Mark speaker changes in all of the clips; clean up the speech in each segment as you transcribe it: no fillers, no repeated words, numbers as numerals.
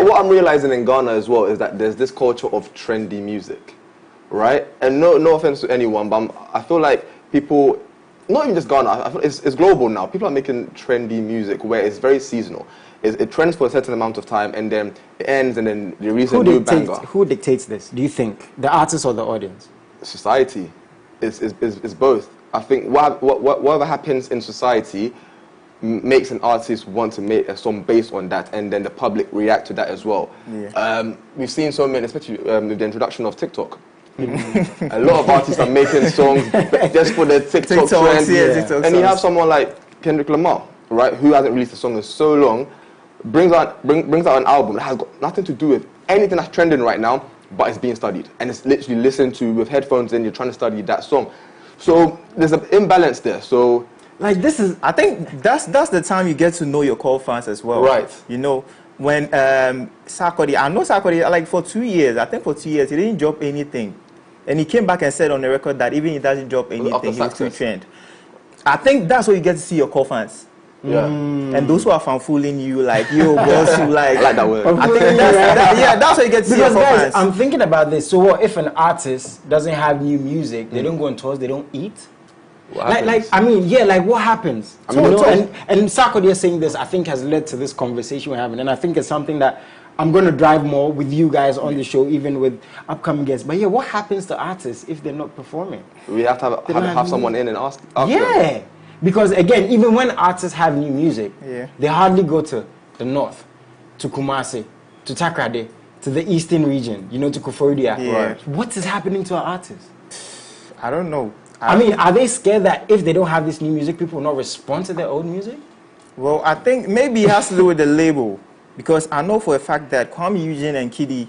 Speaker 1: what I'm realizing in Ghana as well is that there's this culture of trendy music, right? And no offense to anyone, but I feel like people, not even just Ghana, I feel it's global now. People are making trendy music where it's very seasonal. It trends for a certain amount of time and then it ends and then they release a new banger.
Speaker 2: Who dictates this, do you think? The artist or the audience?
Speaker 1: Society. It's both. I think whatever happens in society makes an artist want to make a song based on that, and then the public react to that as well. Yeah. We've seen so many, especially with the introduction of TikTok. A lot of artists are making songs just for the TikTok trend.
Speaker 3: Yeah.
Speaker 1: And you have someone like Kendrick Lamar, right, who hasn't released a song in so long, brings out an album that has got nothing to do with anything that's trending right now, but it's being studied. And it's literally listened to with headphones in, you're trying to study that song. So there's an imbalance there. So
Speaker 3: like I think that's the time you get to know your core fans as well.
Speaker 1: Right.
Speaker 3: You know, when Sarkodie, I know Sarkodie, like for 2 years, I think for 2 years, he didn't drop anything. And he came back and said on the record that even if he doesn't drop anything, he will still trend. I think that's where you get to see your core fans.
Speaker 1: Yeah.
Speaker 3: And those who are fan-fooling you, like, yo, boss, you like...
Speaker 1: I like that word.
Speaker 3: I think that's where you get to see your core fans.
Speaker 2: I'm thinking about this. So what if an artist doesn't have new music, they don't go on tours, they don't eat? Like what happens? And Sarkodie saying this, I think, has led to this conversation we're having. And I think it's something that I'm going to drive more with you guys on the show, even with upcoming guests. But yeah, what happens to artists if they're not performing?
Speaker 1: We have to have someone in and ask them.
Speaker 2: Because again, even when artists have new music, they hardly go to the north, to Kumasi, to Takrade, to the eastern region, you know, to Koforidua. Right. What is happening to our artists?
Speaker 3: I don't know.
Speaker 2: I mean, are they scared that if they don't have this new music, people will not respond to their old music?
Speaker 3: Well, I think maybe it has to do with the label. Because I know for a fact that Kwame Eugene and Kiddy,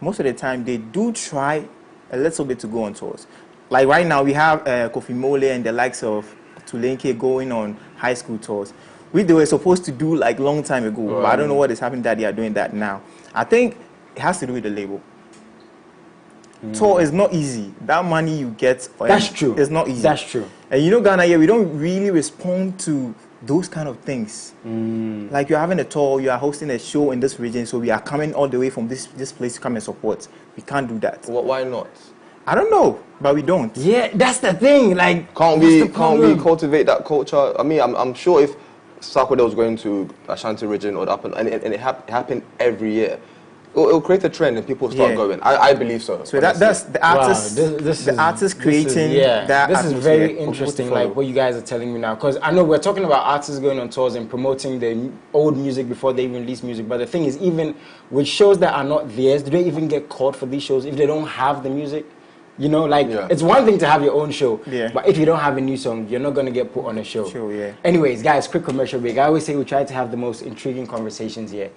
Speaker 3: most of the time, they do try a little bit to go on tours. Like right now, we have Kofi Mole and the likes of Tulenke going on high school tours. They were supposed to do like long time ago, but I don't know what is happening that they are doing that now. I think it has to do with the label. Tour is not easy. That money you get,
Speaker 2: that's true.
Speaker 3: It's not easy.
Speaker 2: That's true.
Speaker 3: And you know, Ghana here, we don't really respond to those kind of things. Like you're having a tour, you are hosting a show in this region, so we are coming all the way from this place to come and support. We can't do that.
Speaker 1: Why not?
Speaker 3: I don't know, but we don't.
Speaker 2: Yeah, that's the thing. Like,
Speaker 1: can't we cultivate that culture? I mean, I'm sure if Sarkodie was going to Ashanti region or up and it happened every year, it'll create a trend and people start going. I believe so.
Speaker 3: So that's the artist. The artist creating that.
Speaker 2: This is very interesting. Like what you guys are telling me now, because I know we're talking about artists going on tours and promoting the old music before they even release music. But the thing is, even with shows that are not theirs, do they even get called for these shows if they don't have the music? You know, like it's one thing to have your own show, but if you don't have a new song, you're not going to get put on a show. Anyways, guys, quick commercial break. I always say we try to have the most intriguing conversations here.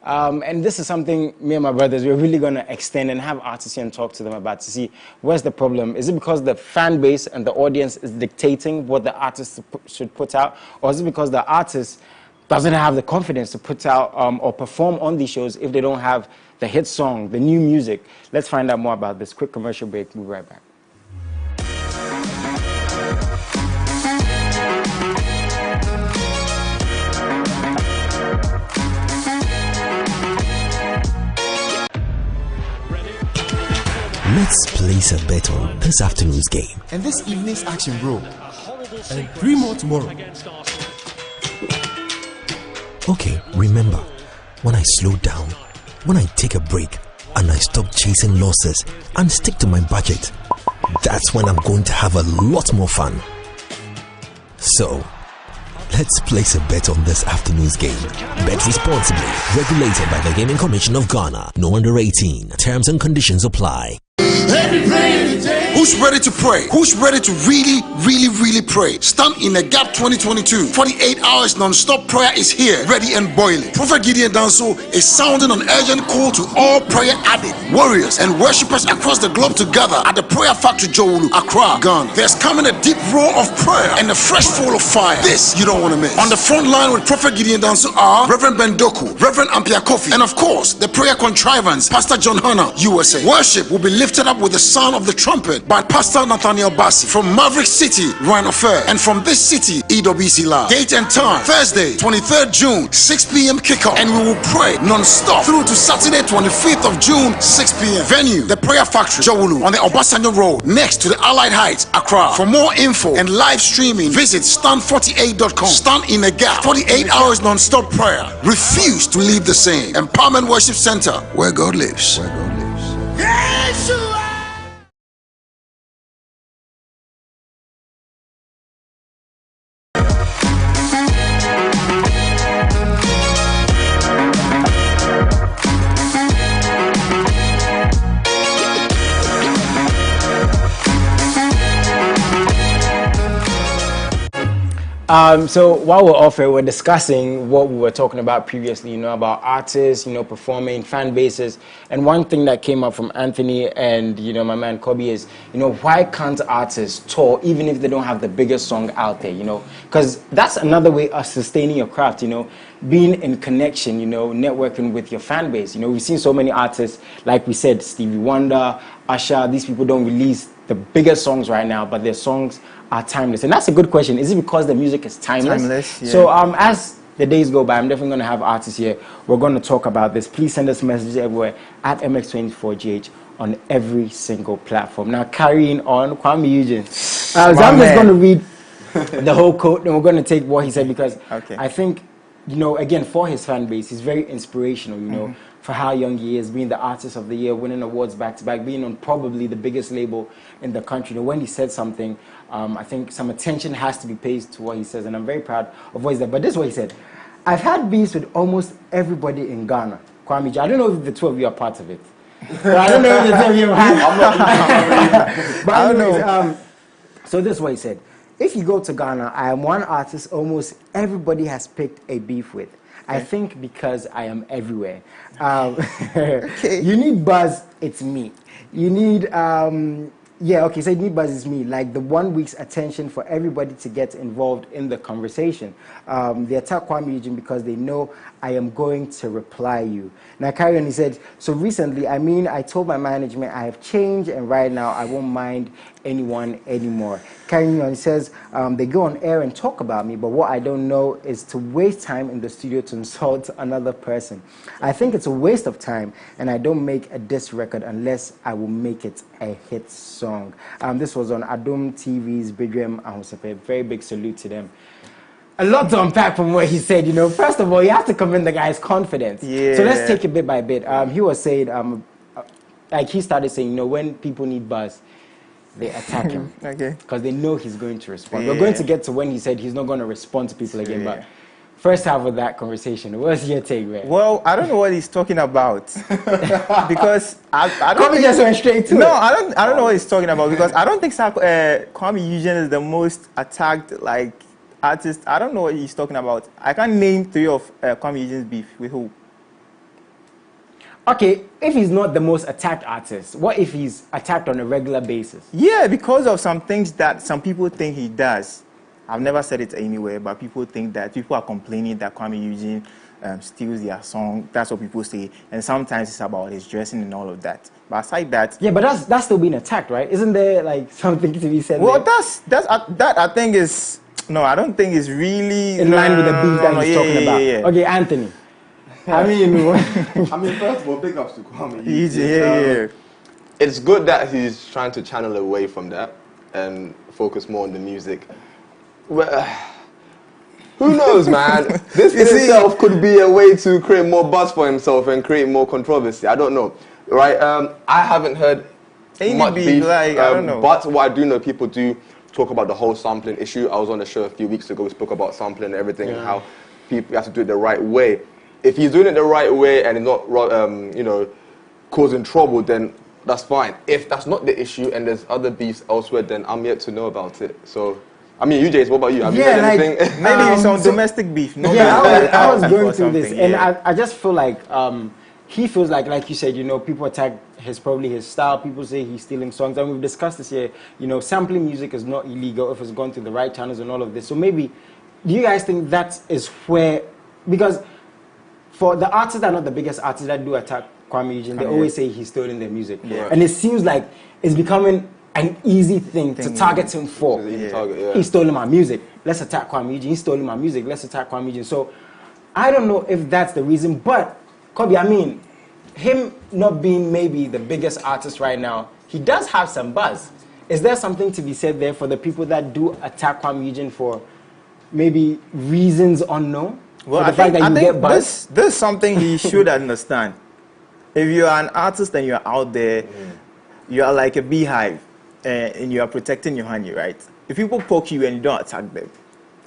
Speaker 2: And this is something me and my brothers, we're really going to extend and have artists here and talk to them about to see where's the problem. Is it because the fan base and the audience is dictating what the artist should put out? Or is it because the artist doesn't have the confidence to put out or perform on these shows if they don't have the hit song, the new music? Let's find out more about this. Quick commercial break. We'll be right back.
Speaker 4: Let's place a bet on this afternoon's game.
Speaker 5: And this evening's action, bro. And 3 more tomorrow.
Speaker 4: Okay, remember, when I slow down, when I take a break, and I stop chasing losses and stick to my budget, that's when I'm going to have a lot more fun. So, let's place a bet on this afternoon's game. Bet responsibly. Regulated by the Gaming Commission of Ghana. No under 18. Terms and conditions apply.
Speaker 6: Who's ready to pray? Who's ready to really pray? Stand in the Gap 2022. 48 hours non-stop prayer is here, ready and boiling. Prophet Gideon Danso is sounding an urgent call to all prayer addicts, warriors, and worshippers across the globe to gather at the Prayer Factory Jowulu, Accra, Ghana. There's coming a deep roar of prayer and a fresh fall of fire. This you don't want to miss. On the front line with Prophet Gideon Danso are Reverend Ben Doku, Reverend Ampia Kofi, and of course the prayer contrivance, Pastor John Hanna, USA. Worship will be lifted up with the sound of the trumpet by Pastor Nathaniel Bassi from Maverick City, Rhino Fair, and from this city, EWC Live. Date and time, Thursday, 23rd June, 6 p.m. kickoff, and we will pray non-stop through to Saturday, 25th of June, 6 p.m. Venue, the Prayer Factory, Jawulu, on the Obasanjo Road, next to the Allied Heights, Accra. For more info and live streaming, visit stand48.com. Stand in the gap, 48 hours non-stop prayer. Refuse to leave the same. Empowerment Worship Center, where God lives. Yeshua!
Speaker 2: So while we're off here, we're discussing what we were talking about previously, about artists, performing, fan bases. And one thing that came up from Anthony and, my man Kobe is, why can't artists tour even if they don't have the biggest song out there, Because that's another way of sustaining your craft, being in connection, networking with your fan base. We've seen so many artists, like we said, Stevie Wonder, Usher, these people don't release the biggest songs right now, but their songs are timeless. And that's a good question. Is it because the music is timeless?
Speaker 3: Yeah.
Speaker 2: So as the days go by, I'm definitely going to have artists here. We're going to talk about this. Please send us messages everywhere at MX24GH on every single platform. Now, carrying on, Kwame Eugene. So I'm just going to read the whole quote, and we're going to take what he said because I think, again, for his fan base, he's very inspirational, for how young he is, being the artist of the year, winning awards back-to-back, being on probably the biggest label in the country. When he said something, I think some attention has to be paid to what he says, and I'm very proud of what he said. But this is what he said. I've had beefs with almost everybody in Ghana. Kwame, I don't know if the two of you are part of it. I don't know if the two of you have. But anyways, so this is what he said. If you go to Ghana, I am one artist almost everybody has picked a beef with. I think because I am everywhere. You need buzz, it's me. You need, so you need buzz, it's me. Like the 1 week's attention for everybody to get involved in the conversation. They attack Kwame Eugene because they know I am going to reply you. Now, carry on, he said, so recently, I told my management I have changed and right now I won't mind anyone anymore. Carrying on, he says, they go on air and talk about me, but what I don't know is to waste time in the studio to insult another person. I think it's a waste of time and I don't make a diss record unless I will make it a hit song. This was on Adom TV's Bidrem Ahosepe. Very big salute to them. A lot to unpack from what he said, First of all, you have to commend the guy's confidence.
Speaker 3: Yeah.
Speaker 2: So let's take it bit by bit. He was saying, he started saying, when people need buzz, they attack him.
Speaker 3: Okay.
Speaker 2: Because they know he's going to respond. We're going to get to when he said he's not going to respond to people again. But first half of that conversation, what's your take, man?
Speaker 3: Well, I don't know what he's talking about. Because I don't think...
Speaker 2: just went straight to it.
Speaker 3: No, I don't know what he's talking about because I don't think Kwame Eugene is the most attacked, artist. I don't know what he's talking about. I can't name 3 of Kwame Eugene's beef with who.
Speaker 2: Okay, if he's not the most attacked artist, what if he's attacked on a regular basis?
Speaker 3: Yeah, because of some things that some people think he does. I've never said it anywhere, but people are complaining that Kwame Eugene steals their song. That's what people say. And sometimes it's about his dressing and all of that. But aside that...
Speaker 2: Yeah, but that's still being attacked, right? Isn't there something to be said
Speaker 3: well,
Speaker 2: there?
Speaker 3: that I think is... No, I don't think it's really...
Speaker 2: in line with the beef that he's talking about.
Speaker 3: Yeah.
Speaker 2: Okay, Anthony.
Speaker 1: First of all, big ups to Kwame.
Speaker 2: It's
Speaker 1: good that he's trying to channel away from that and focus more on the music. Well, who knows, man? This in itself could be a way to create more buzz for himself and create more controversy. I don't know, right? I haven't heard much beef,
Speaker 3: I don't know.
Speaker 1: But what I do know, people do talk about the whole sampling issue. I was on the show a few weeks ago. We spoke about sampling and everything and how people have to do it the right way. If he's doing it the right way and he's not, causing trouble, then that's fine. If that's not the issue and there's other beefs elsewhere, then I'm yet to know about it. So, you, Jace, what about you? Have you heard anything?
Speaker 3: Maybe some domestic beef.
Speaker 2: I was going through this, and I just feel like he feels like you said, people attack his style. People say he's stealing songs, and we've discussed this here. Sampling music is not illegal if it's gone through the right channels and all of this. So maybe, do you guys think that is where, because for the artists that are not the biggest artists that do attack Kwame Eugene, they always say he's stolen their music. And it seems like it's becoming an easy thing to target him for. He's stolen my music. Let's attack Kwame Eugene. He's stolen my music. Let's attack Kwame Eugene. So I don't know if that's the reason, but Kobe, I mean, him not being maybe the biggest artist right now, he does have some buzz. Is there something to be said there for the people that do attack Kwame Eugene for maybe reasons unknown?
Speaker 3: Well, I think this is something he should understand. If you are an artist and you're out there, you are like a beehive and you are protecting your honey, right? If people poke you and you don't attack them,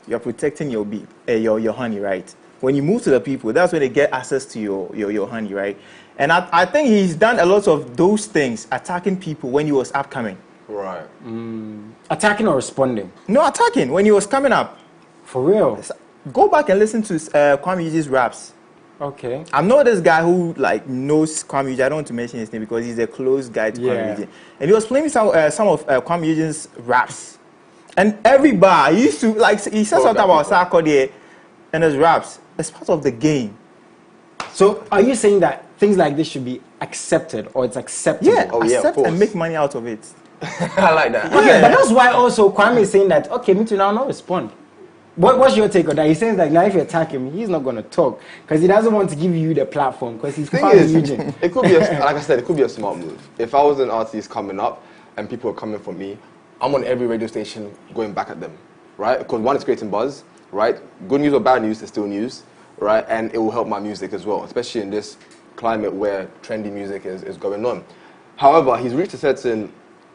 Speaker 3: you're protecting your your honey, right? When you move to the people, that's when they get access to your honey, right? And I think he's done a lot of those things, attacking people when he was upcoming.
Speaker 1: Right.
Speaker 2: Attacking or responding?
Speaker 3: No, attacking when he was coming up.
Speaker 2: For real?
Speaker 3: Go back and listen to Kwame Eugene's raps.
Speaker 2: Okay.
Speaker 3: I know this guy who like knows Kwame Eugene. I don't want to mention his name because he's a close guy to Kwame Eugene. And he was playing some of Kwame Eugene's raps. And every bar, he used to, like, he said something about Sarkodie and his raps. It's part of the game.
Speaker 2: So are you saying that things like this should be accepted or it's acceptable?
Speaker 3: Yeah, accept and make money out of it.
Speaker 1: I like that.
Speaker 2: Okay, but that's why also Kwame is saying that, okay, me too, now not respond. What's your take on that? He's saying that now if you attack him, he's not going to talk because he doesn't want to give you the platform because he's Kwame Eugene.
Speaker 1: It could be, like I said, it could be a smart move. If I was an artist coming up and people are coming for me, I'm on every radio station going back at them, right? Because one, it's creating buzz, right? Good news or bad news is still news, right? And it will help my music as well, especially in this climate where trendy music is going on. However, he's reached a certain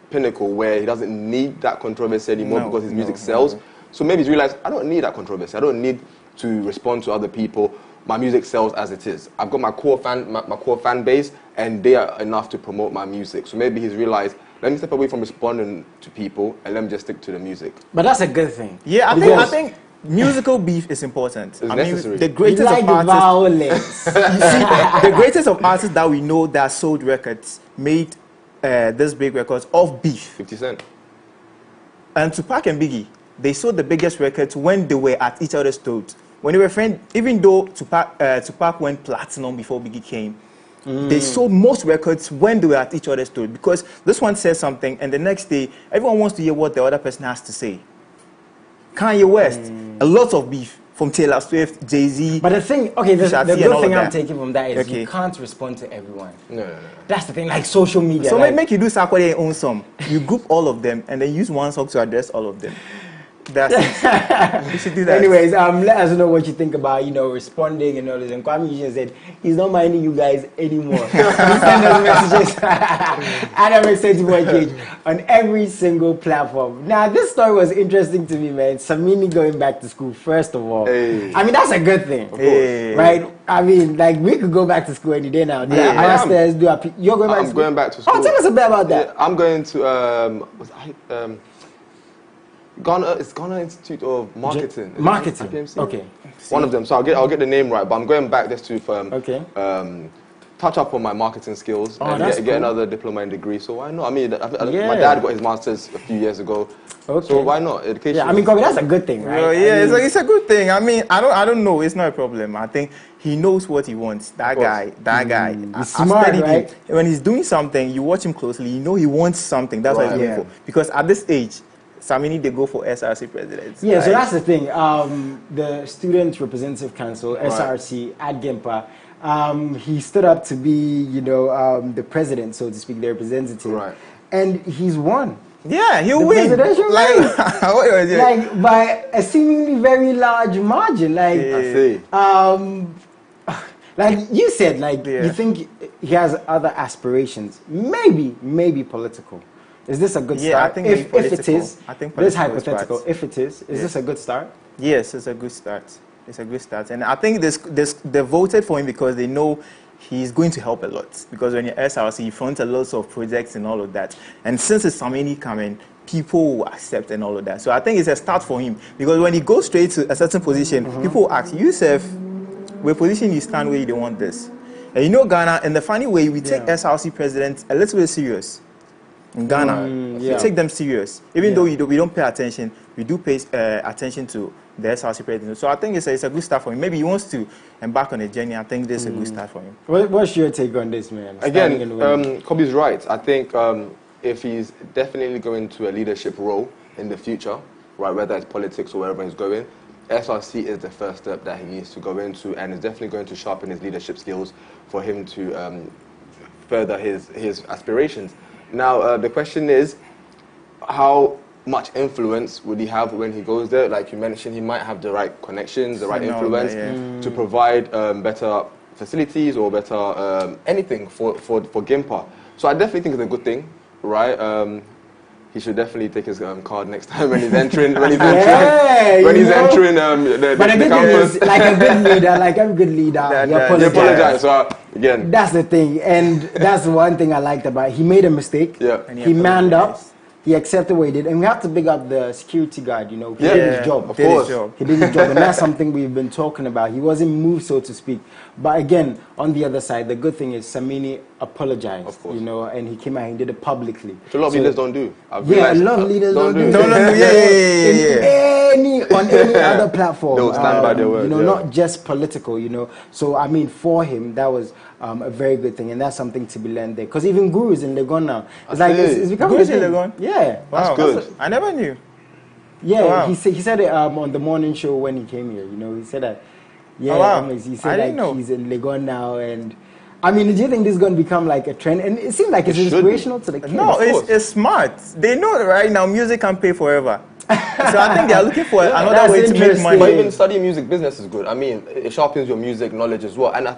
Speaker 1: pinnacle where he doesn't need that controversy anymore because his music sells. So maybe he's realized, I don't need that controversy. I don't need to respond to other people. My music sells as it is. I've got my core fan base, and they are enough to promote my music. So maybe he's realized, let me step away from responding to people and let me just stick to the music.
Speaker 2: But that's a good thing.
Speaker 3: Yeah, I think musical beef is important.
Speaker 1: It's necessary.
Speaker 3: The greatest of artists,
Speaker 2: violence.
Speaker 3: You see, the greatest of artists that we know that sold records made this big records of beef.
Speaker 1: 50 Cent.
Speaker 3: And Tupac and Biggie, they sold the biggest records when they were at each other's throats. When they were friends, even though Tupac went platinum before Biggie came, they sold most records when they were at each other's throat because this one says something and the next day, everyone wants to hear what the other person has to say. Kanye West, a lot of beef from Taylor Swift, Jay-Z.
Speaker 2: But the thing, okay, the good thing I'm taking from that is you can't respond to everyone. No. That's the thing, like social media.
Speaker 3: So make you do Sarkodie and own some. You group all of them and then use one song to address all of them. That's it. You should do that.
Speaker 2: Anyways, let us know what you think about, responding and all this. And Kwame Eugene said he's not minding you guys anymore. He sent us messages at MX31KH on every single platform. Now, this story was interesting to me, man. Samini going back to school, first of all.
Speaker 1: Hey.
Speaker 2: I mean, that's a good thing, right? I mean, like, we could go back to school any day now. Masters, you're going back to school?
Speaker 1: I'm going back to school.
Speaker 2: Oh, tell us a bit about that.
Speaker 1: Yeah, I'm going to, Ghana Institute of Marketing.
Speaker 2: Marketing.
Speaker 1: IPMC?
Speaker 2: Okay.
Speaker 1: One of them. So I'll get the name right, but I'm going back just to touch up on my marketing skills and get another diploma and degree. So why not? I mean, my dad got his master's a few years ago. Okay. So why not? Education.
Speaker 2: Yeah, I mean, Kobe, that's a good thing, right?
Speaker 3: Well, yeah, it's a good thing. I mean, I don't know. It's not a problem. I think he knows what he wants. That guy.
Speaker 2: He's smart, right?
Speaker 3: When he's doing something, you watch him closely. You know he wants something. That's what he's looking for. Because at this age, Samini, they go for SRC presidents.
Speaker 2: Yeah, so that's the thing. The Student Representative Council, SRC, at GEMPA, he stood up to be, the president, so to speak, the representative.
Speaker 1: Right.
Speaker 2: And he's won.
Speaker 3: Yeah, he'll win.
Speaker 2: Like by a seemingly very large margin. Like, like you said, you think he has other aspirations. Maybe political. Is this a good start?
Speaker 3: I think
Speaker 2: if it is,
Speaker 3: I think
Speaker 2: this hypothetical. If it is this a good start?
Speaker 3: Yes, it's a good start. It's a good start, and I think they voted for him because they know he's going to help a lot. Because when you're SRC, you front a lot of projects and all of that. And since it's Samini coming, people will accept and all of that. So I think it's a start for him. Because when he goes straight to a certain position, people will ask, Yusuf, where position you stand where you don't want this? And Ghana, in the funny way, we take SRC presidents a little bit serious. In Ghana, we take them serious. Even though we don't pay attention, we do pay attention to the SRC president. So I think it's a good start for him. Maybe he wants to embark on a journey. I think this is a good start for him.
Speaker 2: What's your take on this, man?
Speaker 1: Again, Kobe's right. I think if he's definitely going to a leadership role in the future, right, whether it's politics or wherever he's going, SRC is the first step that he needs to go into, and is definitely going to sharpen his leadership skills for him to further his aspirations. Now, the question is, how much influence would he have when he goes there? Like you mentioned, he might have the right connections, the right influence to provide better facilities or better anything for Gimpa. So I definitely think it's a good thing, right? He should definitely take his card next time when he's entering. When he's entering the campus.
Speaker 2: Like a good leader, like every good leader, he apologized.
Speaker 1: So again,
Speaker 2: that's the thing, and that's the one thing I liked about it. He made a mistake.
Speaker 1: Yeah,
Speaker 2: and he manned up. He accepted what he did, and we have to big up the security guard. You know, he did his job.
Speaker 1: Of course,
Speaker 2: he did his job, and that's something we've been talking about. He wasn't moved, so to speak. But again, on the other side, the good thing is Samini apologized. Of course, you know, and he came out and did it publicly.
Speaker 1: Which a lot of leaders don't do.
Speaker 2: A lot of leaders don't do. On any other platform,
Speaker 1: they'll stand by their word.
Speaker 2: You know, not just political. You know, so I mean, for him, that was a very good thing, and that's something to be learned there. Because even Guru is in Legon now. It's it's becoming a thing.
Speaker 3: Legon?
Speaker 2: Yeah,
Speaker 1: wow, that's good.
Speaker 3: I never knew.
Speaker 2: Yeah, wow. He said it on the morning show when he came here. You know, he said that. Yeah, he said he's in Legon now, and I mean, do you think this is going to become like a trend? And it seems like it's inspirational to the kids.
Speaker 3: No, it's smart. They know right now music can pay forever. So I think they are looking for another way to make money.
Speaker 1: But even studying music business is good. I mean, it sharpens your music knowledge as well. And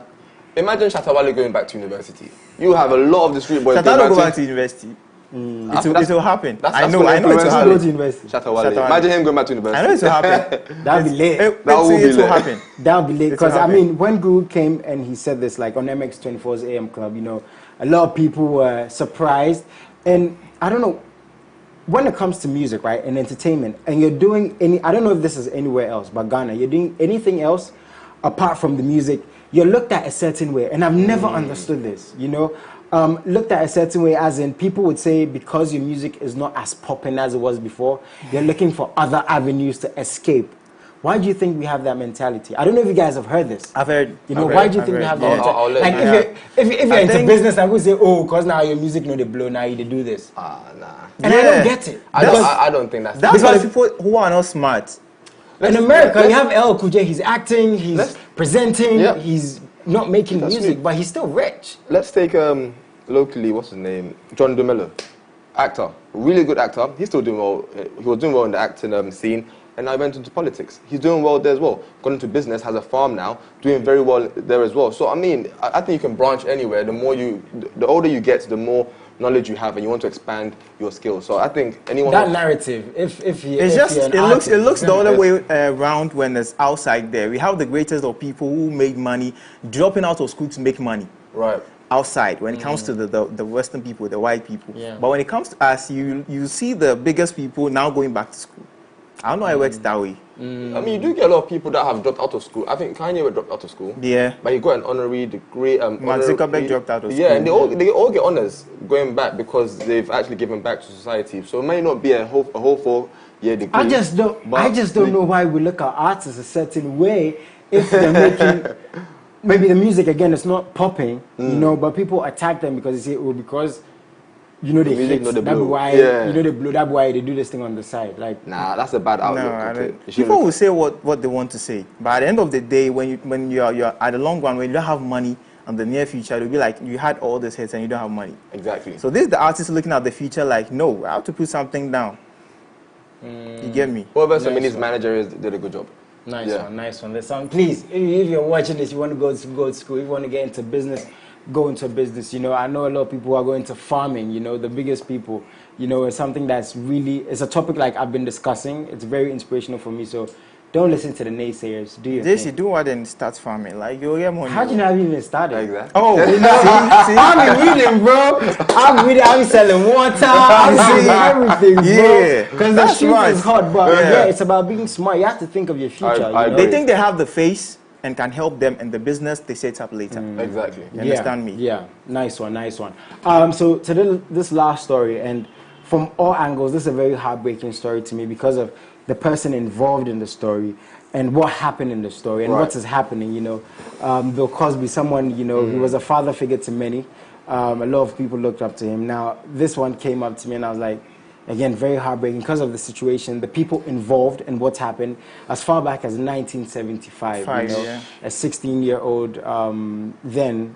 Speaker 1: imagine Shatawale going back to university. You have a lot of the street boys
Speaker 3: going back to university. It will happen.
Speaker 1: I know it will
Speaker 2: happen. Go to university.
Speaker 1: Shatawale. Imagine him going back to university.
Speaker 3: I know it will happen.
Speaker 2: That'll be late.
Speaker 3: It will happen.
Speaker 2: That'll be late. Because I mean, when Guru came and he said this, like on MX24's AM Club, you know, a lot of people were surprised. And I don't know, when it comes to music, right, and entertainment, and you're doing I don't know if this is anywhere else, but Ghana, you're doing anything else apart from the music, you're looked at a certain way. And I've never understood this, you know. Looked at a certain way, as in people would say because your music is not as popping as it was before, you're looking for other avenues to escape. Why do you think we have that mentality? I don't know if you guys have heard this.
Speaker 3: I've heard.
Speaker 2: You know, why do you think we have that mentality? Like if you're into business, I would say, oh, because now your music they blow, now you do this.
Speaker 1: Nah.
Speaker 2: And I don't get it.
Speaker 1: I don't think that's
Speaker 3: because people who are not smart.
Speaker 2: In America, you have El Kuje, he's acting, he's presenting, he's not making music, but he's still rich.
Speaker 1: Let's take locally, what's his name? John DeMello, actor, really good actor. He's still doing well. He was doing well in the acting scene, and now he went into politics. He's doing well there as well. Gone into business, has a farm now, doing very well there as well. So I mean, I think you can branch anywhere. The older you get, the more knowledge you have, and you want to expand your skills. So I think anyone
Speaker 2: that narrative,
Speaker 3: it looks the other way around when it's outside there. We have the greatest of people who made money dropping out of school to make money.
Speaker 1: Right.
Speaker 3: Outside when it comes to the Western people, the white people. But when it comes to us, you see the biggest people now going back to school. I don't know how it works that way.
Speaker 1: I mean, you do get a lot of people that have dropped out of school. I think Kanye dropped out of school.
Speaker 3: Yeah.
Speaker 1: But he got an honorary degree.
Speaker 3: Mark Zuckerberg dropped out of school.
Speaker 1: Yeah, and they all get honors going back because they've actually given back to society. So it may not be a whole 4-year degree.
Speaker 2: I just don't know why we look at artists a certain way if they're making maybe the music again is not popping, you know, but people attack them because they say, oh, because you know they hit. That's why you know they blow. That's why they do this thing on the side. Like,
Speaker 1: nah, that's a bad outlook.
Speaker 3: People will say what they want to say, but at the end of the day, when you're at the long run, when you don't have money in the near future, it'll be like you had all these hits and you don't have money.
Speaker 1: Exactly.
Speaker 3: So this is the artist looking at the future like, no, I have to put something down. You get me?
Speaker 1: Whoever Samini's manager did a good job.
Speaker 2: Nice one. Listen, please, if you're watching this, you want to go to school, if you want to get into business, go into business. You know, I know a lot of people who are going to farming, you know, the biggest people. You know, it's something that's really, it's a topic like I've been discussing. It's very inspirational for me. So don't listen to the naysayers. Do you?
Speaker 3: You do what then start farming. Like, you'll get money.
Speaker 2: How do you know I've even started?
Speaker 1: Exactly.
Speaker 3: Oh,
Speaker 2: see, I'm reading, bro. I'm selling water. I'm selling everything, bro.
Speaker 3: Yeah.
Speaker 2: Because the street is hot, but it's about being smart. You have to think of your future.
Speaker 3: They think they have the face and can help them in the business they set up later.
Speaker 1: Exactly.
Speaker 3: You understand me?
Speaker 2: Yeah. Nice one. So to this last story, and from all angles, this is a very heartbreaking story to me because of, the person involved in the story and what happened in the story and what is happening, you know. Bill Cosby, someone, you know, he was a father figure to many. A lot of people looked up to him. Now, this one came up to me and I was like, again, very heartbreaking because of the situation, the people involved and what's happened as far back as 1975. You know, a 16-year-old then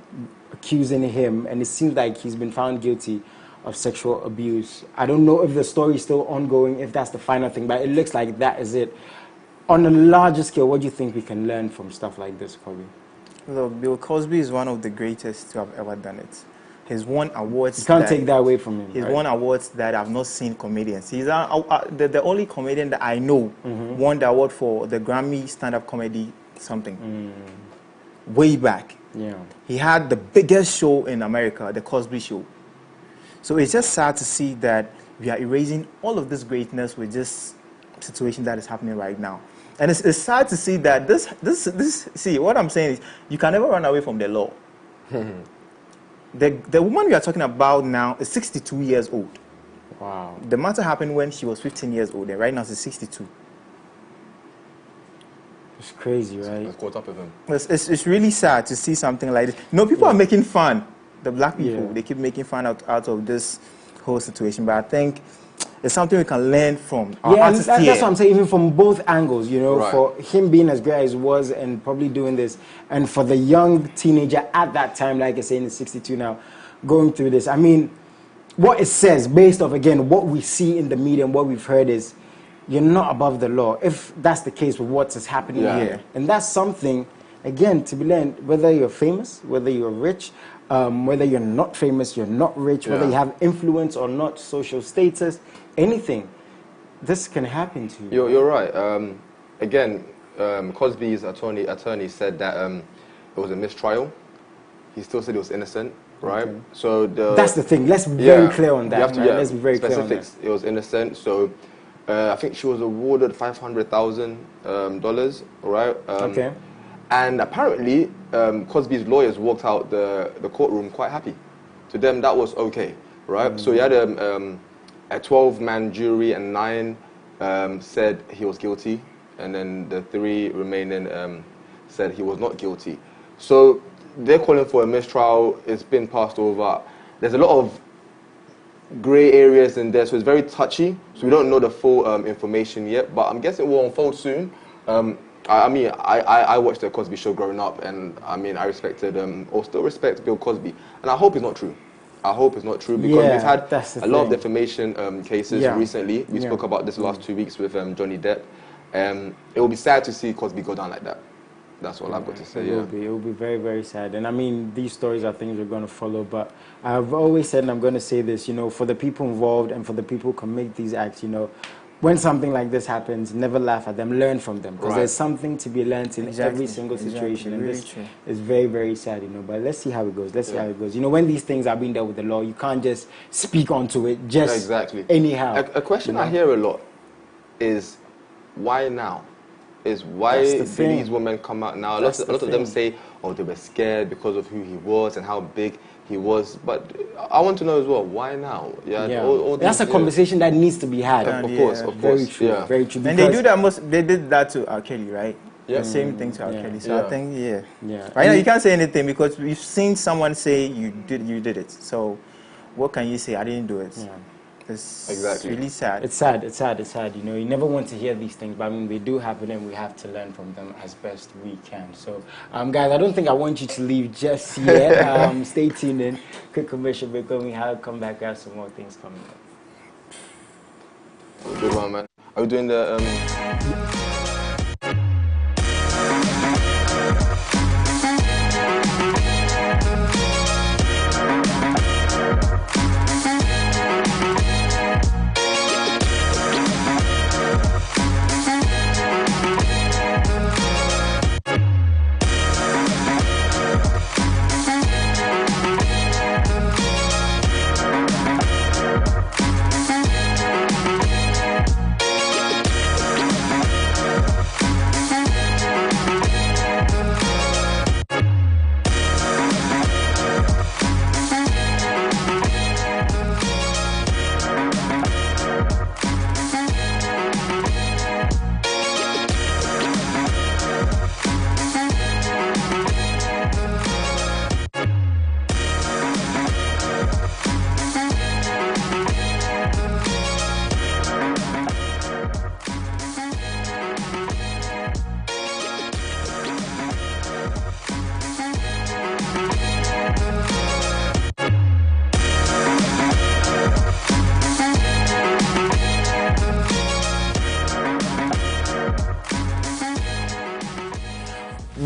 Speaker 2: accusing him, and it seems like he's been found guilty of sexual abuse. I don't know if the story is still ongoing, if that's the final thing, but it looks like that is it. On a larger scale, what do you think we can learn from stuff like this, Kobe?
Speaker 3: Look, Bill Cosby is one of the greatest to have ever done it. He's won awards.
Speaker 2: You can't take that away from him.
Speaker 3: He's won awards that I've not seen comedians. He's the only comedian that I know won the award for the Grammy stand-up comedy something. Way back.
Speaker 2: Yeah.
Speaker 3: He had the biggest show in America, the Cosby Show. So it's just sad to see that we are erasing all of this greatness with this situation that is happening right now. And it's sad to see that see, what I'm saying is you can never run away from the law. The woman we are talking about now is 62 years old.
Speaker 2: Wow.
Speaker 3: The matter happened when she was 15 years old, and right now she's 62.
Speaker 2: It's crazy, right?
Speaker 1: It's caught up with him.
Speaker 3: It's really sad to see something like this. You know, people are making fun. The black people, they keep making fun out of this whole situation. But I think it's something we can learn from our artists here.
Speaker 2: That's what I'm saying, even from both angles, you know, for him being as great as he was and probably doing this, and for the young teenager at that time, like I say, in 62 now, going through this. I mean, what it says, based off, again, what we see in the media and what we've heard is, you're not above the law, if that's the case with what is happening here. And that's something, again, to be learned, whether you're famous, whether you're rich, whether you're not famous, you're not rich, whether you have influence or not, social status, anything, this can happen to you.
Speaker 1: You're right. Again, Cosby's attorney said that it was a mistrial. He still said he was innocent, right? Okay. So
Speaker 2: that's the thing. Let's be very clear on that. Let's be very clear on that.
Speaker 1: It was innocent. So I think she was awarded $500,000, right? Okay. And apparently, Cosby's lawyers walked out the courtroom quite happy. To them, that was okay, right? So he had a 12-man jury, and 9 said he was guilty, and then the 3 remaining said he was not guilty. So they're calling for a mistrial. It's been passed over. There's a lot of grey areas in there, so it's very touchy. So we don't know the full information yet, but I'm guessing it will unfold soon. I mean, I watched the Cosby Show growing up, and I mean, I respected, or still respect Bill Cosby, and I hope it's not true. I hope it's not true, because we've had a lot of defamation cases recently. We spoke about this last 2 weeks with Johnny Depp. It will be sad to see Cosby go down like that. That's all I've got to say.
Speaker 2: It will be very, very sad. And I mean, these stories are things we're going to follow. But I've always said, and I'm going to say this, you know, for the people involved and for the people who commit these acts, you know, when something like this happens, never laugh at them, learn from them. Because there's something to be learned in every single situation. And this is very, very sad, you know. But let's see how it goes. Let's see how it goes. You know, when these things are being dealt with the law, you can't just speak onto it just anyhow.
Speaker 1: A question I hear a lot is, why now? Why do these women come out now? A lot of them say, oh, they were scared because of who he was and how big he was. But I want to know as well, why now? All
Speaker 2: that's a conversation that needs to be had.
Speaker 1: Of course.
Speaker 2: Very true. Very true.
Speaker 3: And they do that. They did that to R. Kelly, right? The same thing to R. Kelly. So I think, right now you can't say anything, because we've seen someone say you did it. So what can you say? I didn't do it. It's really sad.
Speaker 2: It's sad. You know, you never want to hear these things, but I mean, they do happen, and we have to learn from them as best we can. So, guys, I don't think I want you to leave just yet. Stay tuned in. Quick commercial break. When we come back, we have some more things coming up.
Speaker 1: Good one, man. Are we doing the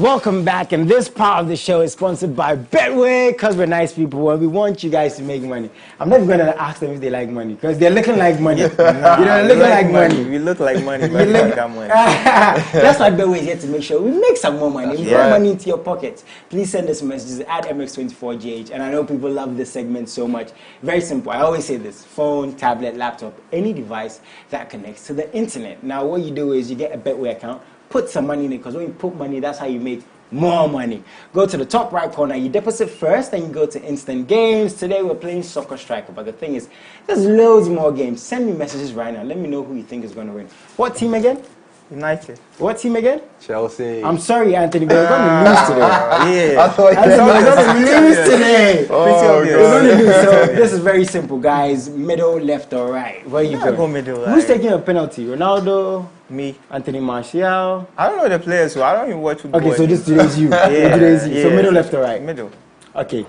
Speaker 2: Welcome back, and this part of the show is sponsored by Betway, because we're nice people and we want you guys to make money. I'm never going to ask them if they like money, because they're looking like money. They're looking like money.
Speaker 3: We look like money, but we like that money.
Speaker 2: That's why Betway is here to make sure we make some more money. We put money into your pockets. Please send us messages at MX24GH, and I know people love this segment so much. Very simple. I always say this: phone, tablet, laptop, any device that connects to the internet. Now, what you do is you get a Betway account. Put some money in it, because when you put money, that's how you make more money. Go to the top right corner, you deposit first, then you go to instant games. Today we're playing Soccer Striker, but the thing is, there's loads more games. Send me messages right now. Let me know who you think is going to win. What team again?
Speaker 3: United.
Speaker 2: What team again?
Speaker 1: Chelsea.
Speaker 2: I'm sorry, Anthony, but we're going to lose today.
Speaker 3: Yeah.
Speaker 1: I thought
Speaker 2: We're going to lose today.
Speaker 1: Oh,
Speaker 2: We're going to lose. So this is very simple, guys. Middle, left, or right? Where you
Speaker 3: Go
Speaker 2: go?
Speaker 3: middle.
Speaker 2: Who's taking a penalty? Ronaldo?
Speaker 3: Me.
Speaker 2: Anthony Martial?
Speaker 3: I don't know the players, so I don't even watch football.
Speaker 2: Okay, so this today's you. Today's you. So middle, left, or right?
Speaker 3: Middle.
Speaker 2: Okay.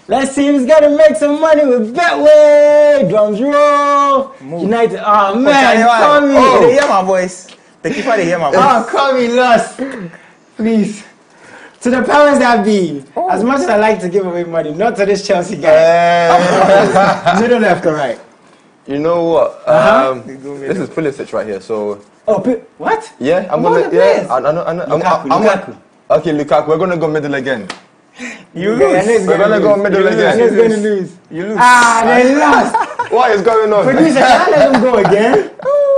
Speaker 2: Let's see who's gonna make some money with Betway. Drums roll.
Speaker 3: Move.
Speaker 2: United. Oh man, Tommy.
Speaker 3: Oh, they hear my voice. The keeper, they hear my voice.
Speaker 2: Oh, Tommy lost. Please. To the powers that be, as much as I like to give away money, not to this Chelsea guy. Middle, left, or right?
Speaker 1: You know what? This is Pulisic right here. So.
Speaker 2: Oh, what?
Speaker 1: Yeah, I'm gonna. Yeah, I know.
Speaker 2: Lukaku.
Speaker 1: Okay, Lukaku. We're gonna go middle again.
Speaker 3: You lose.
Speaker 1: We're gonna go middle again.
Speaker 2: Who's gonna lose?
Speaker 3: You lose.
Speaker 2: Ah, they lost.
Speaker 1: What is going on?
Speaker 2: Producer, can I let them go again?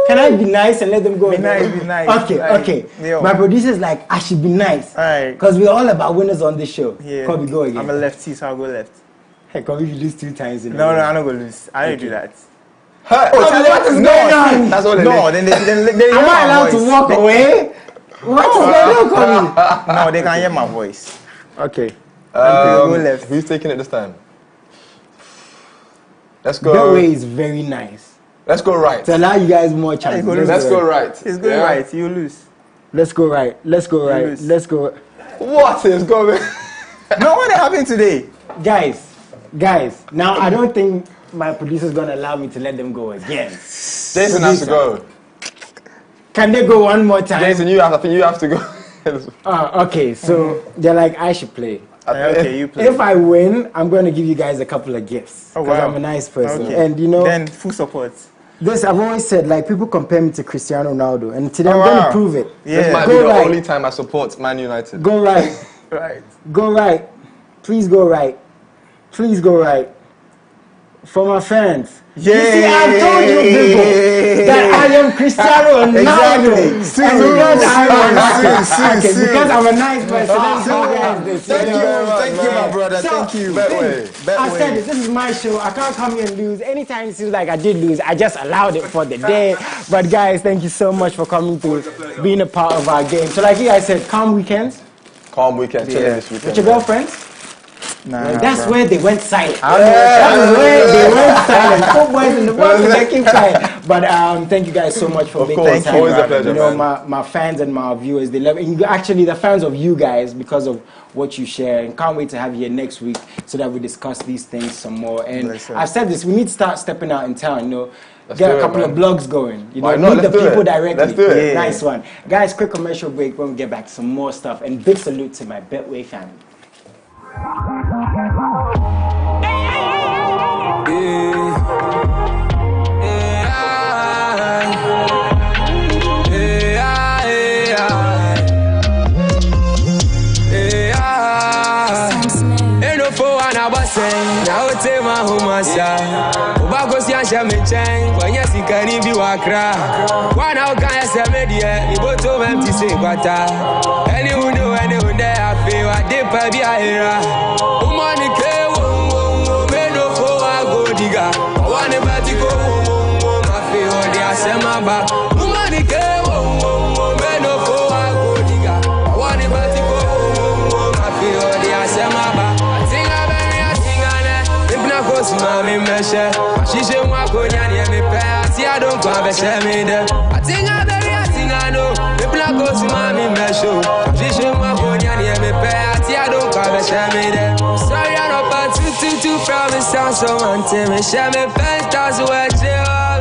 Speaker 2: Can I be nice and let them go?
Speaker 3: Be nice.
Speaker 2: Okay.
Speaker 3: Yo.
Speaker 2: My producer's like, I should be nice.
Speaker 3: Alright.
Speaker 2: Because we're all about winners on this show.
Speaker 3: Yeah.
Speaker 2: Kobe, go again.
Speaker 3: I'm a lefty, so I'll go left.
Speaker 2: Hey, Kobe, you lose 2 times in a
Speaker 3: No,
Speaker 2: row.
Speaker 3: I'm not gonna lose. I don't do that.
Speaker 1: What
Speaker 2: is going on?
Speaker 1: That's all it
Speaker 3: No,
Speaker 1: is.
Speaker 3: then they
Speaker 2: Am I allowed to walk away? What is going on, Kobe?
Speaker 3: No, they can hear my voice.
Speaker 2: Okay.
Speaker 3: Go left.
Speaker 1: Who's taking it this time? Let's go.
Speaker 2: That way is very nice.
Speaker 1: Let's go right.
Speaker 2: To allow you guys more chances.
Speaker 1: Let's go right.
Speaker 3: It's going right. You lose.
Speaker 2: Let's go right. Let's go right.
Speaker 3: lose.
Speaker 2: Let's go.
Speaker 1: What is going?
Speaker 3: No, what happened today?
Speaker 2: Guys. Now I don't think my producer's gonna allow me to let them go again.
Speaker 1: Jason has to go.
Speaker 2: Can they go one more time?
Speaker 1: Jason, I think you have to go.
Speaker 2: Okay, so they're like, I should play.
Speaker 3: Okay, you play.
Speaker 2: If I win, I'm going to give you guys a couple of gifts.
Speaker 3: Oh,
Speaker 2: Because
Speaker 3: wow.
Speaker 2: I'm a nice person.
Speaker 3: Okay.
Speaker 2: And you know,
Speaker 3: Then full support.
Speaker 2: this I've always said, like, people compare me to Cristiano Ronaldo. And today I'm
Speaker 3: wow.
Speaker 2: going to prove it.
Speaker 3: Yeah.
Speaker 1: This might
Speaker 2: Go
Speaker 1: be the
Speaker 2: right.
Speaker 1: only time I support Man United.
Speaker 2: Go right.
Speaker 3: Right.
Speaker 2: Go right. Please go right. Please go right. For my fans.
Speaker 3: Yeah.
Speaker 2: You see, I told you people that I am Cristiano Ronaldo.
Speaker 3: Exactly.
Speaker 2: And because I'm a nice person, let's do guys this.
Speaker 3: Thank you, my brother.
Speaker 2: So,
Speaker 3: Thank you.
Speaker 2: I said this is my show. I can't come here and lose. Anytime it seems like I did lose, I just allowed it for the day. But guys, thank you so much for coming through, being a part of our game. So like you guys said, calm weekends.
Speaker 1: Calm weekend, chilling this weekend.
Speaker 2: With your girlfriends?
Speaker 3: Nah,
Speaker 2: That's
Speaker 3: bro.
Speaker 2: where they went silent.
Speaker 3: That's
Speaker 2: Where they went silent. Four boys in the world, they keep quiet. But thank you guys so much for making
Speaker 1: course,
Speaker 2: time.
Speaker 1: always a pleasure,
Speaker 2: You know,
Speaker 1: man.
Speaker 2: my fans and my viewers, they love it. And actually, the fans of you guys because of what you share. And can't wait to have you here next week so that we discuss these things some more. And I've said this, we need to start stepping out in town, you know. Get a couple of blogs going. You know, meet the people directly.
Speaker 1: Let's do it.
Speaker 2: Yeah. Nice one. Guys, quick commercial break when we get back to some more stuff. And big salute to my Betway family.
Speaker 7: Now take my home, Ubagos Yansha Mechain, when yes, he can be Wakra. One out can I say media, you go to empty say, but anyone do anyone there, I feel I did by the era. Umani K, men of four, I go digger. I want to bet you go, I feel the Asemaba. Umani K, men of four, I go digger. I want to bet you go, I feel the Asemaba. Mami meshe, she wako nyani me pay. See I don't come beshe me there. I think I know. Me black goes mami meshe. She wako nyani me pay. See I don't come beshe me there. Sorry I'm not about to from me sound so wanting. Me share me best as well,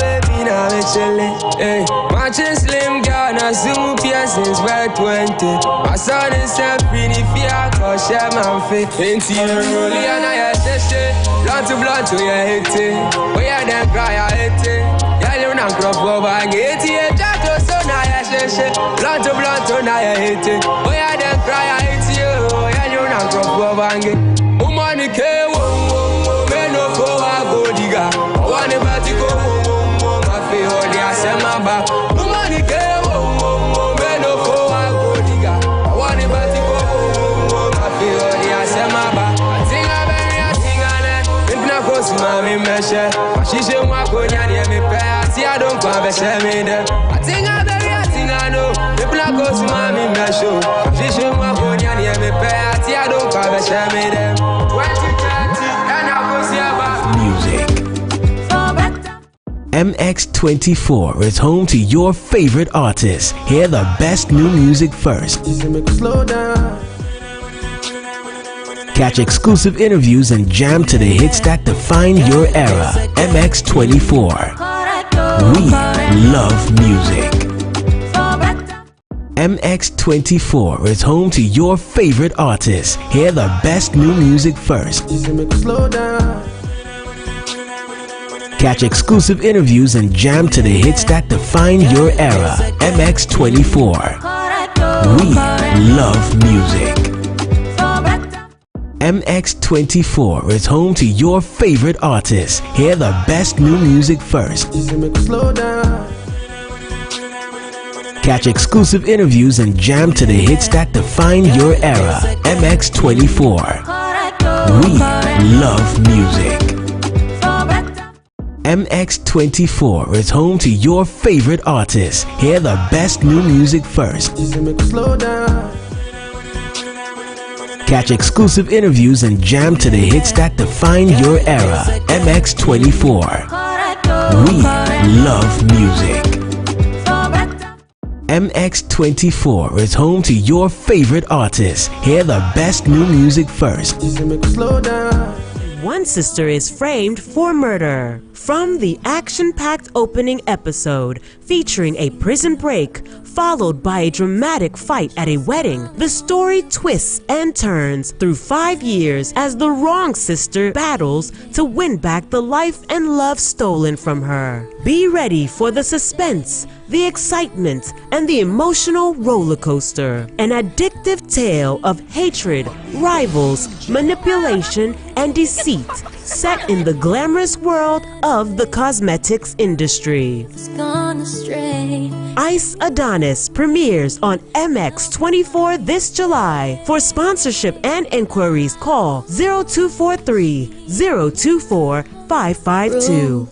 Speaker 7: baby, now me chillin'. Hey, matching slim girl, now zoom piercings, we're 20. My son is a pretty fear, cause share my face. Ain't you really, and I shit. Blunt to your hit it. Oh, yeah, then cry, I hit it. Yeah, you not crop over and get it. Jack, so now I shit. Blunt to now I hit it. Oh, yeah, then cry, I hit you. Oh, yeah, you not crop over and get it. Woman, it came, men no for a go digger. I want to bat you go, my feel, they are send my back. Woman, it came, men no for a go digger. I want to bat you go, my feel, they are send my back. Mami meshe, shishe mwako nyani emi pe ati adon kwa beshe mi de. Atinga baby atinga no, people are go to mami meshe. Shishe mwako nyani emi pe ati adon kwa beshe mi de. 2020 and I go see about
Speaker 4: music. MX24 is home to your favorite artists. Hear the best new music first. Catch exclusive interviews and jam to the hits that define your era. MX24. We love music. MX24 is home to your favorite artists. Hear the best new music first. Catch exclusive interviews and jam to the hits that define your era. MX24. We love music. MX24 is home to your favorite artists. Hear the best new music first. Catch exclusive interviews and jam to the hits that define your era. MX24. We love music. MX24 is home to your favorite artists. Hear the best new music first. Catch exclusive interviews and jam to the hits that define your era. MX24. We love music. MX24 is home to your favorite artists. Hear the best new music first.
Speaker 8: One sister is framed for murder. From the action-packed opening episode featuring a prison break followed by a dramatic fight at a wedding, the story twists and turns through 5 years as the wrong sister battles to win back the life and love stolen from her. Be ready for the suspense, the excitement, and the emotional roller coaster. An addictive tale of hatred, rivals, manipulation, and deceit set in the glamorous world of the cosmetics industry. Ice Adonis premieres on MX24 this July. For sponsorship and inquiries, call 0243 024 552.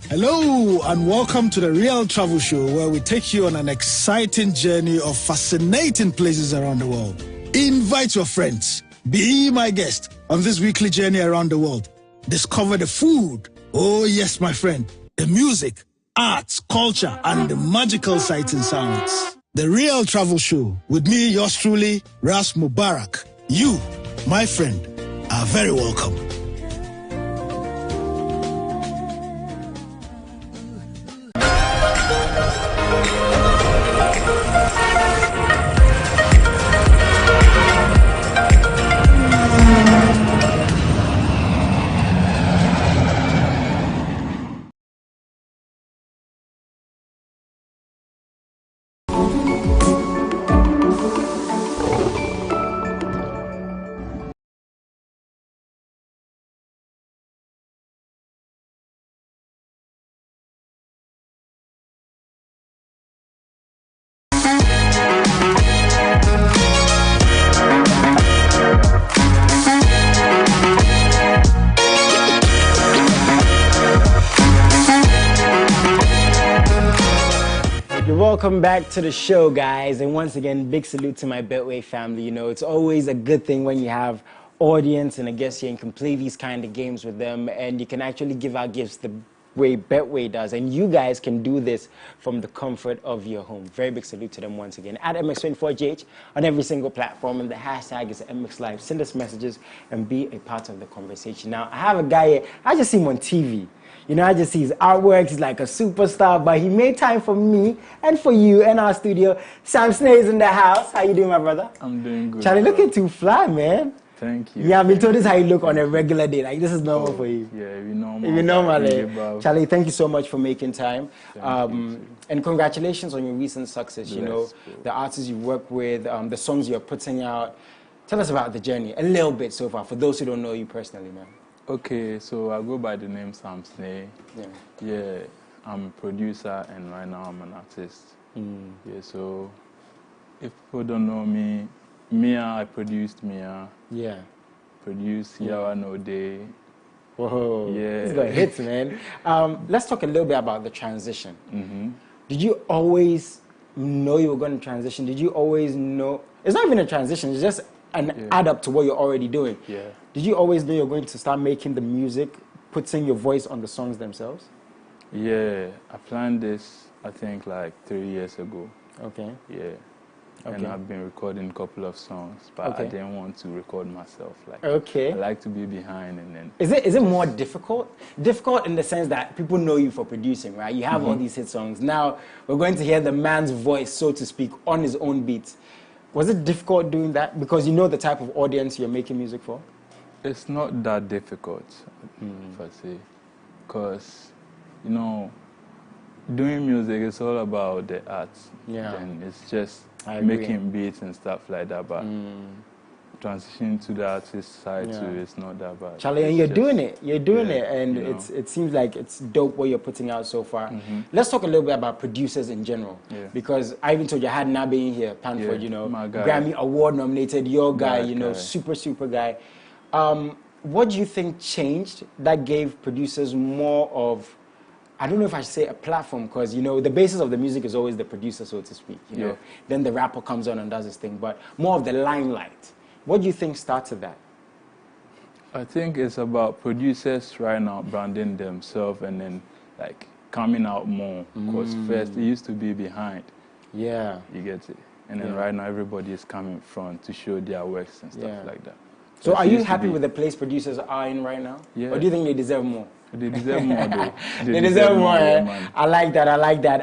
Speaker 9: Hello and welcome to the Real Travel Show, where we take you on an exciting journey of fascinating places around the world. Invite your friends. Be my guest on this weekly journey around the world. Discover the food. Oh yes, my friend. The music, arts, culture, and the magical sights and sounds. The Real Travel Show with me, yours truly, Ras Mubarak. You, my friend, are very welcome.
Speaker 2: Welcome back to the show, guys, and once again, big salute to my Betway family. You know, it's always a good thing when you have audience and a guest here and can play these kind of games with them, and you can actually give out gifts way Betway does, and you guys can do this from the comfort of your home. Very big salute to them once again. At MX24GH on every single platform, and the hashtag is MXLive. Send us messages and be a part of the conversation. Now, I have a guy here, I just see him on TV. You know, I just see his artwork. He's like a superstar, but he made time for me and for you and our studio. Sam Snae's in the house. How you doing, my brother?
Speaker 10: I'm doing good.
Speaker 2: Charlie, looking too fly, man.
Speaker 10: Thank you.
Speaker 2: Yeah, I mean, told this how you look on a regular day. Like, this is normal for you.
Speaker 10: Yeah, if you know,
Speaker 2: Charlie, thank you so much for making time. And congratulations on your recent success. You know, the artists you work with, the songs you're putting out. Tell us about the journey a little bit so far, for those who don't know you personally, man.
Speaker 10: Okay, so I go by the name Sam Snae.
Speaker 2: Yeah.
Speaker 10: Yeah, I'm a producer and right now I'm an artist. Yeah, so if people don't know me, Mia, I produced Mia.
Speaker 2: Yeah.
Speaker 10: Produced Yawa No Day.
Speaker 2: Whoa.
Speaker 10: Yeah.
Speaker 2: It's got hits, man. Let's talk a little bit about the transition. Did you always know you were going to transition? Did you always know? It's not even a transition, it's just an add up to what you're already doing.
Speaker 10: Yeah.
Speaker 2: Did you always know you're going to start making the music, putting your voice on the songs themselves?
Speaker 10: Yeah, I planned this, I think, like 3 years ago.
Speaker 2: Okay.
Speaker 10: Yeah. And I've been recording a couple of songs, but I didn't want to record myself. Like, I like to be behind and then...
Speaker 2: Is it more difficult? Difficult in the sense that people know you for producing, right? You have all these hit songs. Now, we're going to hear the man's voice, so to speak, on his own beats. Was it difficult doing that? Because you know the type of audience you're making music for?
Speaker 10: It's not that difficult, if I say. Because, you know, doing music is all about the art.
Speaker 2: Yeah.
Speaker 10: And it's just making beats and stuff like that. But transitioning to the artist side too, it's not that bad.
Speaker 2: Charlie, and you're doing it. You're doing it. And it seems like it's dope what you're putting out so far. Let's talk a little bit about producers in general. Yeah. Because I even told you I had Nabe in here, Panford, you know, Grammy Award nominated, your guy, you know, super guy. What do you think changed that gave producers more of, I don't know if I should say a platform, because, you know, the basis of the music is always the producer, so to speak, you know. Then the rapper comes on and does his thing, but more of the limelight. What do you think started that?
Speaker 10: I think it's about producers right now branding themselves and then, like, coming out more. Because first, it used to be behind.
Speaker 2: Yeah.
Speaker 10: You get it? And then right now, everybody is coming front to show their works and stuff like that.
Speaker 2: So are you happy with the place producers are in right now? Yeah. Or do you think they deserve more?
Speaker 10: They deserve more, though.
Speaker 2: They deserve more, I like that, I like that.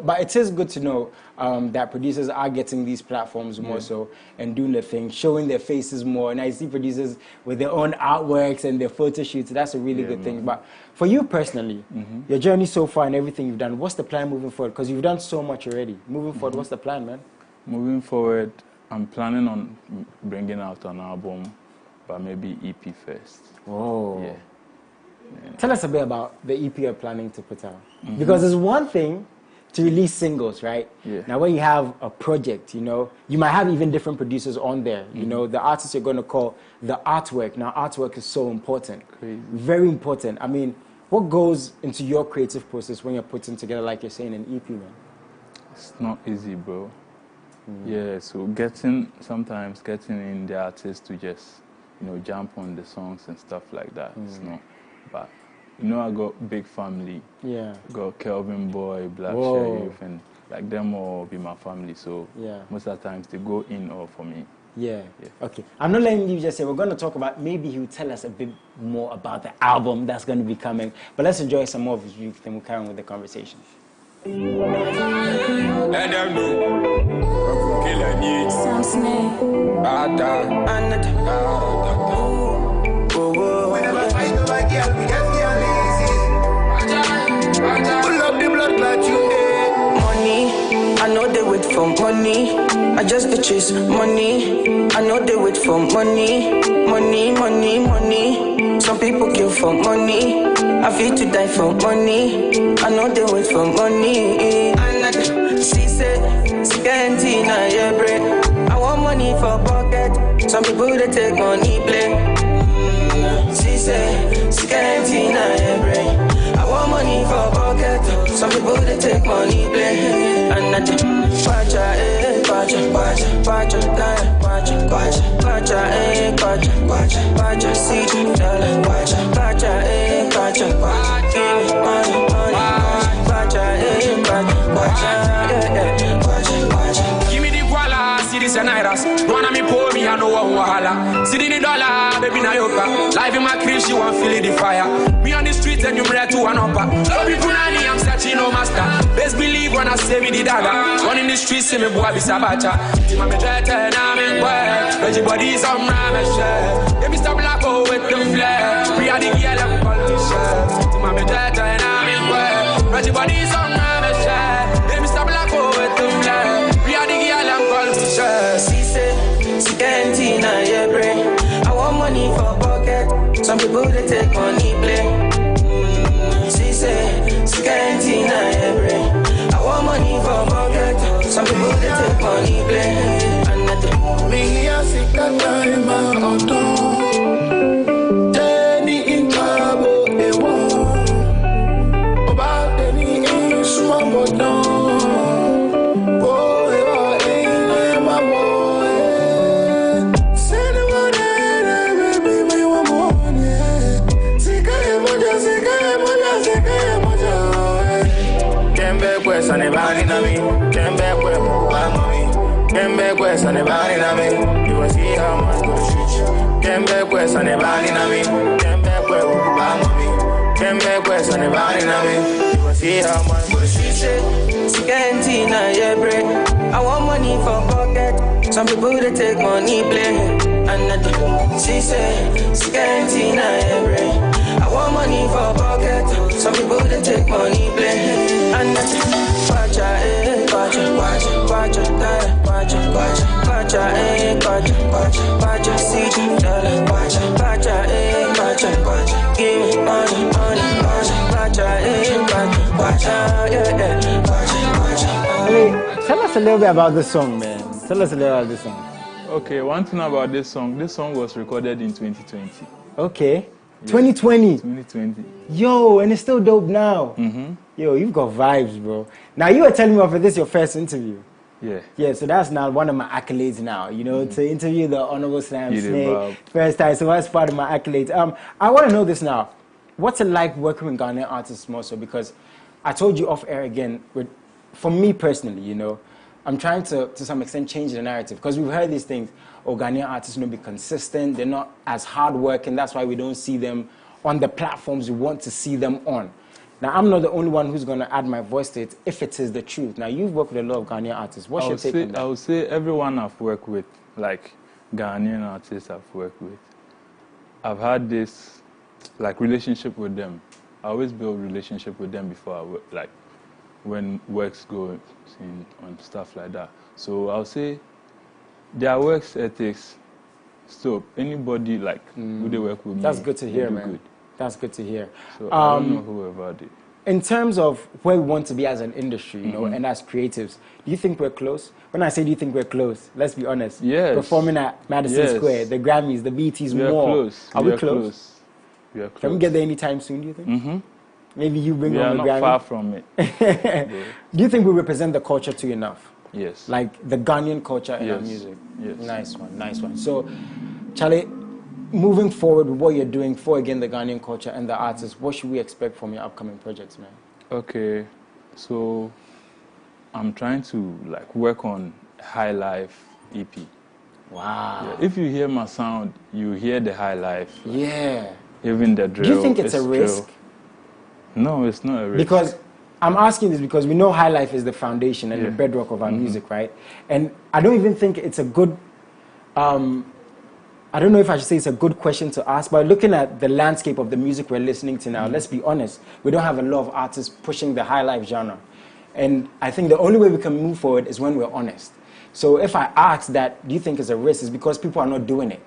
Speaker 2: But it is good to know that producers are getting these platforms more so and doing the thing, showing their faces more. And I see producers with their own artworks and their photo shoots. That's a really good thing. But for you personally, your journey so far and everything you've done, what's the plan moving forward? Because you've done so much already. Moving forward, what's the plan, man?
Speaker 10: Moving forward, I'm planning on bringing out an album, but maybe EP first.
Speaker 2: Oh. Yeah. Tell us a bit about the EP you're planning to put out. Because it's one thing to release singles, right? Yeah. Now, when you have a project, you know, you might have even different producers on there. You know, the artists you're going to call the artwork. Now, artwork is so important. Crazy. Very important. I mean, what goes into your creative process when you're putting together, like you're saying, an EP, man?
Speaker 10: It's not easy, bro. Yeah, so sometimes getting in the artist to just, you know, jump on the songs and stuff like that. It's not. But, you know, I got big family. Yeah. Got Kelvin Boy, Black Sheriff, and like them all be my family. So most of the times they go in all for me. Yeah. Okay. I'm not letting you just say, we're going to talk about, maybe he'll tell us a bit more about the album that's going to be coming. But let's enjoy some more of his music, then we'll carry on with the conversation. Let them know. Killer needs. Sam Snae. Whenever I know my girl, we get easy. Pull up the blood like you did. Money, I know they wait for money. I just to chase money. I know they wait for money. Money. Some people kill for money. I feel to die for money. I know they wait for money. And she said, she can't your brain. I want money for pocket. Some people they take money play. She said, she can't your brain. I want money for pocket. Some people they take money play. And I just Pacha, see, darling, Pacha,
Speaker 7: I know one wahala. Sitting in dollar, baby na yoka. Life in my crib, she want feel the fire. Me on the street and you ready to one upper. Love you punani, I'm searching no master. Best believe when I say me the dagger. Run in the streets, see me boy be sabacha. Tima me tete na me boy. Everybody is on my share. They Mr. Blacko with the flair. We are the girl I'm calling share. Tima me tete na me boy. Everybody is on my share. They Mr. Blacko with the flair. We are the girl I'm calling share.
Speaker 11: She say, she can't deny your brain. I want money for pocket. Some people they take money play. She say, she can't deny your brain. I want money for pocket. Some people they take money play. And nothing.
Speaker 12: Me I see that time I'm done. Any in trouble they want. About any in small but down.
Speaker 11: On the body na me, came back with me. Came back west on the body na me. You will see how much go shoot you. Came back west on the body na me. Came back with me. Came back west on the body na me. You will see how much go shoot you.
Speaker 12: She can't deny your break. I want money for pocket. Some people they take money play. And nothing. She say she can't deny your break. I want money for pocket. Some people they take money play. And nothing. Kwacha, kwacha, see dollar, kwacha, give me money, kwacha,
Speaker 2: yeah. Tell us a little bit about this song, man. Tell us a little about this song.
Speaker 10: Okay, one thing about this song was recorded in 2020.
Speaker 2: Okay. Yeah. 2020?
Speaker 10: 2020.
Speaker 2: Yo, and it's still dope now.
Speaker 10: Mm-hmm.
Speaker 2: Yo, you've got vibes, bro. Now, you were telling me of this your first interview.
Speaker 10: Yeah.
Speaker 2: Yeah, so that's now one of my accolades now, you know, to interview the Honorable Sam Snake first time. So that's part of my accolades. I want to know this now. What's it like working with Ghanaian artists more so? Because I told you off air again, for me personally, you know, I'm trying to some extent change the narrative because we've heard these things. Oh, Ghanaian artists don't be consistent. They're not as hardworking. That's why we don't see them on the platforms we want to see them on. Now, I'm not the only one who's going to add my voice to it if it is the truth. Now, you've worked with a lot of Ghanaian artists. What's your take on that?
Speaker 10: I would say everyone I've worked with, like Ghanaian artists I've worked with, I've had this, like, relationship with them. I always build relationship with them before I work, like, when works go on stuff like that. So I'll say their work ethics, so anybody, like, who they work with me,
Speaker 2: that's good to hear, man.
Speaker 10: Good.
Speaker 2: That's good to hear.
Speaker 10: So I don't know whoever did.
Speaker 2: In terms of where we want to be as an industry, you know, and as creatives, do you think we're close? When I say do you think we're close, let's be honest.
Speaker 10: Yes.
Speaker 2: Performing at Madison Square, the Grammys, the BETs, more.
Speaker 10: Close.
Speaker 2: Are we close?
Speaker 10: We are close.
Speaker 2: Can we get there anytime soon, do you think? Maybe you bring on the Grammy?
Speaker 10: We are not far from it.
Speaker 2: Do you think we represent the culture too enough?
Speaker 10: Yes.
Speaker 2: Like the Ghanaian culture in our music?
Speaker 10: Yes.
Speaker 2: Nice one, nice one. So, Charlie, moving forward with what you're doing for, again, the Ghanaian culture and the artists, what should we expect from your upcoming projects, man?
Speaker 10: Okay, so I'm trying to, like, work on High Life EP.
Speaker 2: Wow.
Speaker 10: Yeah, if you hear my sound, you hear the High Life.
Speaker 2: Yeah.
Speaker 10: Even the drill.
Speaker 2: Do you think it's a risk?
Speaker 10: No, it's not a risk.
Speaker 2: Because I'm asking this because we know High Life is the foundation and the bedrock of our music, right? And I don't even think it's a good... I don't know if I should say it's a good question to ask, but looking at the landscape of the music we're listening to now, let's be honest, we don't have a lot of artists pushing the high life genre. And I think the only way we can move forward is when we're honest. So if I ask that, do you think it's a risk? It's because people are not doing it.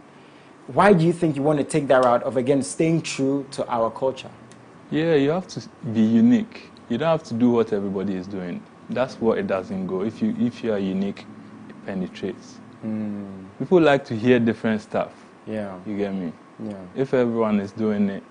Speaker 2: Why do you think you want to take that route of, again, staying true to our culture?
Speaker 10: Yeah, you have to be unique. You don't have to do what everybody is doing. That's what it doesn't go. If you are unique, it penetrates. People like to hear different stuff.
Speaker 2: Yeah.
Speaker 10: You get me?
Speaker 2: Yeah.
Speaker 10: If everyone is doing it,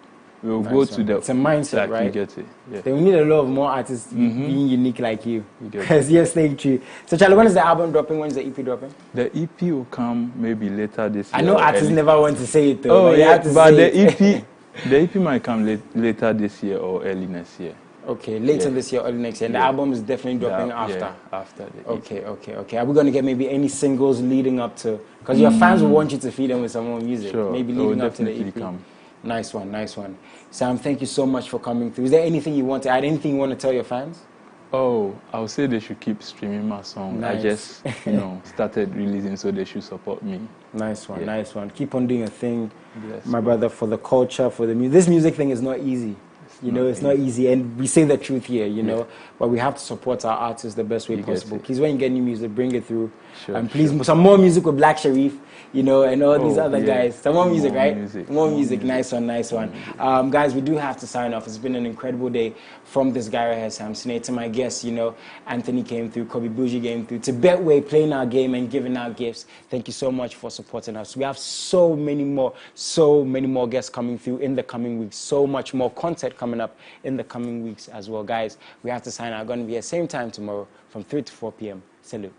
Speaker 10: we'll go to the...
Speaker 2: It's a mindset,
Speaker 10: like,
Speaker 2: right?
Speaker 10: You get it. Yeah.
Speaker 2: Then we need a lot of more artists being unique like you. Because you're staying true. So, Charlie, when is the album dropping? When is the EP dropping?
Speaker 10: The EP will come maybe later this year.
Speaker 2: I know artists never want to say it, though.
Speaker 10: Oh, yeah, but the EP might come later this year or early next year.
Speaker 2: Okay, later this year, early next year. And the album is definitely dropping after.
Speaker 10: Yeah, after the
Speaker 2: Okay. Are we going to get maybe any singles leading up to? Because your fans will want you to feed them with some more music.
Speaker 10: Sure.
Speaker 2: Maybe leading up to the EP.
Speaker 10: Come.
Speaker 2: Nice one. Sam, thank you so much for coming through. Is there anything you want to add? Anything you want to tell your fans?
Speaker 10: Oh, I would say they should keep streaming my song.
Speaker 2: Nice.
Speaker 10: I just, started releasing, so they should support me.
Speaker 2: Nice one. Keep on doing your thing,
Speaker 10: Bless
Speaker 2: my brother, for the culture, for the music. This music thing is not easy. It's not easy, and we say the truth here, but we have to support our artists the best way possible. Please, when you get new music, bring it through. And please, some more music with Black Sharif, and all these other guys. Some more music, right? More music. Nice one. Guys, we do have to sign off. It's been an incredible day from this guy right here, Sam Sinead, to my guests, Anthony came through, Kobe Bougie came through, to Betway playing our game and giving out gifts. Thank you so much for supporting us. We have so many more guests coming through in the coming weeks. So much more content coming up in the coming weeks as well. Guys, we have to sign out. Going to be at the same time tomorrow from 3 to 4 p.m. Salute.